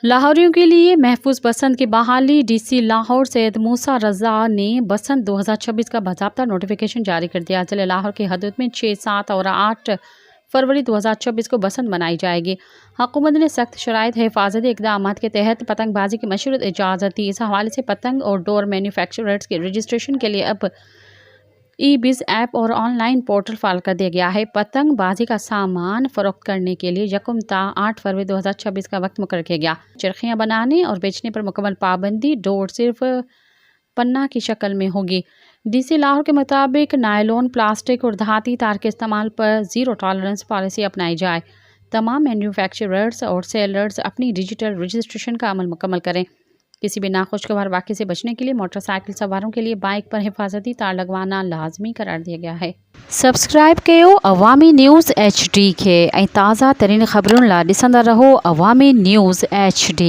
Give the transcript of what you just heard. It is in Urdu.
لاہوریوں کے لیے محفوظ بسنت کی بحالی ڈی سی لاہور سید موسیٰ رضا نے بسنت 2026 کا باضابطہ نوٹیفیکیشن جاری کر دیا۔ ضلع لاہور کی حدود میں 6، 7 اور 8 فروری 2026 کو بسنت منائی جائے گی۔ حکومت نے سخت شرائط حفاظتی اقدامات کے تحت پتنگ بازی کی مشروط اجازت دی۔ اس حوالے سے پتنگ اور ڈور مینوفیکچررز کے رجسٹریشن کے لیے اب ای بز ایپ اور آن لائن پورٹل فعال کر دیا گیا ہے۔ پتنگ بازی کا سامان فروخت کرنے کے لیے 1 تا 8 فروری 2026 کا وقت مقرر کیا گیا۔ چرخیاں بنانے اور بیچنے پر مکمل پابندی، ڈور صرف پنہ کی شکل میں ہوگی۔ ڈی سی لاہور کے مطابق نائلون، پلاسٹک اور دھاتی تار کے استعمال پر زیرو ٹالرنس پالیسی اپنائی جائے۔ تمام مینوفیکچررز اور سیلرز اپنی ڈیجیٹل رجسٹریشن کا عمل مکمل کریں۔ کسی بھی ناخوشگوار واقعے سے بچنے کے لیے موٹر سائیکل سواروں کے لیے بائک پر حفاظتی تار لگوانا لازمی قرار دیا گیا ہے۔ سبسکرائب کیو عوامی نیوز HD کے تازہ ترین خبروں لا ڈسندا رہو عوامی نیوز HD۔